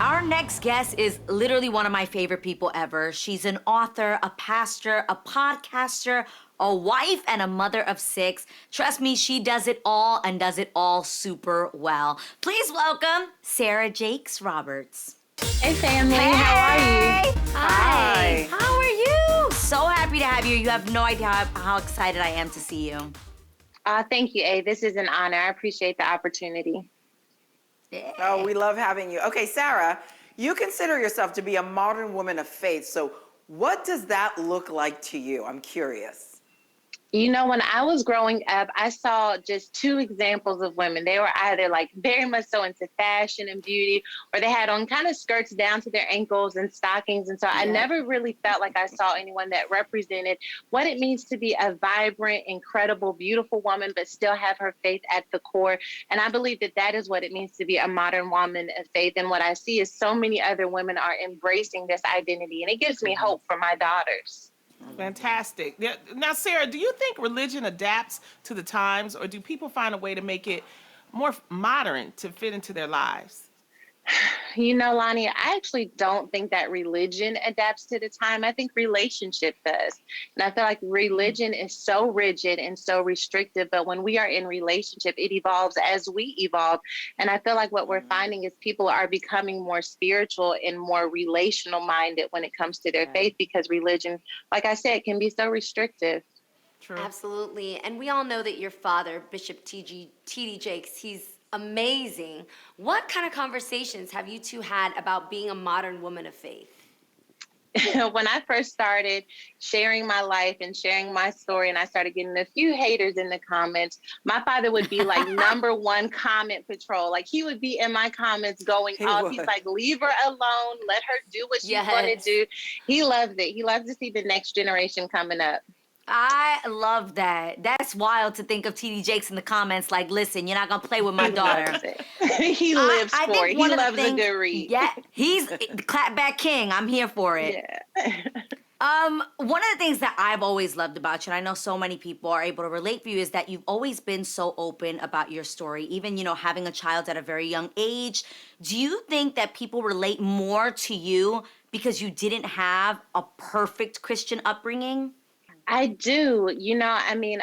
Our next guest is literally one of my favorite people ever. She's an author, a pastor, a podcaster, a wife, and a mother of 6. Trust me, she does it all and does it all super well. Please welcome Sarah Jakes Roberts. Hey family, how are you? Hi. How are you? So happy to have you. You have no idea how excited I am to see you. Thank you, A. This is an honor. I appreciate the opportunity. Yeah. Oh, we love having you. Okay, Sarah, you consider yourself to be a modern woman of faith. So what does that look like to you? I'm curious. You know, when I was growing up, I saw just two examples of women. They were either like very much so into fashion and beauty, or they had on kind of skirts down to their ankles and stockings. And so I never really felt like I saw anyone that represented what it means to be a vibrant, incredible, beautiful woman, but still have her faith at the core. And I believe that that is what it means to be a modern woman of faith. And what I see is so many other women are embracing this identity, and it gives me hope for my daughters. Fantastic. Now, Sarah, do you think religion adapts to the times, or do people find a way to make it more modern to fit into their lives? You know, Lonnie, I actually don't think that religion adapts to the time. I think relationship does. And I feel like religion is so rigid and so restrictive, but when we are in relationship, it evolves as we evolve. And I feel like what we're finding is people are becoming more spiritual and more relational minded when it comes to their faith, because religion, like I said, can be so restrictive. True. Absolutely. And we all know that your father, Bishop T.D. Jakes, he's amazing. What kind of conversations have you two had about being a modern woman of faith? When I first started sharing my life and sharing my story, and I started getting a few haters in the comments, my father would be like number one comment patrol. Like, he would be in my comments going off. He's like, leave her alone. Let her do what she's going to do. He loves it. He loves to see the next generation coming up. I love that. That's wild to think of TD Jakes in the comments like, listen, you're not going to play with my daughter. He lives I for it. He loves a good read. Yeah, he's clapback king. I'm here for it. Yeah. One of the things that I've always loved about you, and I know so many people are able to relate for you, is that you've always been so open about your story, even, having a child at a very young age. Do you think that people relate more to you because you didn't have a perfect Christian upbringing? I do. You know, I mean,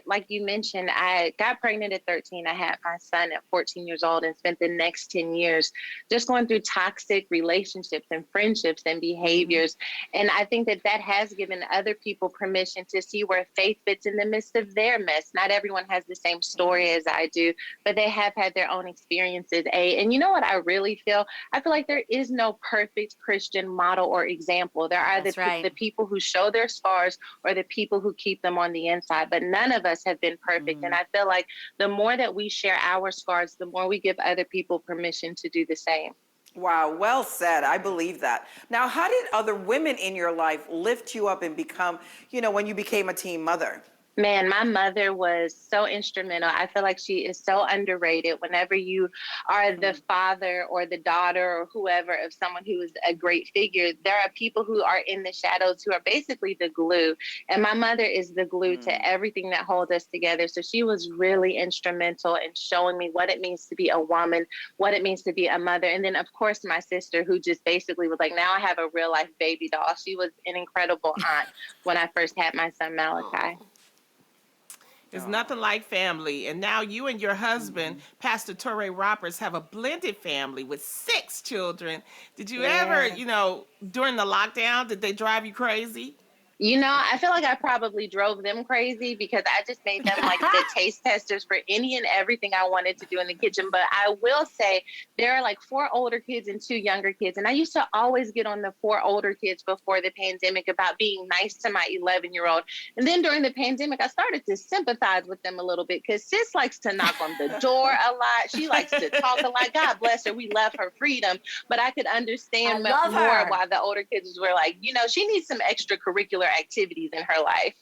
like you mentioned, I got pregnant at 13. I had my son at 14 years old and spent the next 10 years just going through toxic relationships and friendships and behaviors. And I think that that has given other people permission to see where faith fits in the midst of their mess. Not everyone has the same story as I do, but they have had their own experiences. And you know what I really feel? I feel like there is no perfect Christian model or example. There are the people who show their scars, or the people who keep them on the inside, but none of us have been perfect. And I feel like the more that we share our scars, the more we give other people permission to do the same. Wow, well said. I believe that. Now, how did other women in your life lift you up and become, when you became a teen mother? Man, my mother was so instrumental. I feel like she is so underrated. Whenever you are the father or the daughter or whoever of someone who is a great figure, there are people who are in the shadows who are basically the glue. And my mother is the glue to everything that holds us together. So she was really instrumental in showing me what it means to be a woman, what it means to be a mother. And then, of course, my sister, who just basically was like, now I have a real life baby doll. She was an incredible aunt when I first had my son, Malachi. It's nothing like family. And now you and your husband, Pastor Torrey Roberts, have a blended family with 6 children. Did you ever, during the lockdown, did they drive you crazy? You know, I feel like I probably drove them crazy because I just made them like the taste testers for any and everything I wanted to do in the kitchen. But I will say there are like 4 older kids and 2 younger kids. And I used to always get on the 4 older kids before the pandemic about being nice to my 11-year-old. And then during the pandemic, I started to sympathize with them a little bit because sis likes to knock on the door a lot. She likes to talk a lot. God bless her. We love her freedom. But I could understand more why the older kids were like, she needs some extracurricular activities in her life.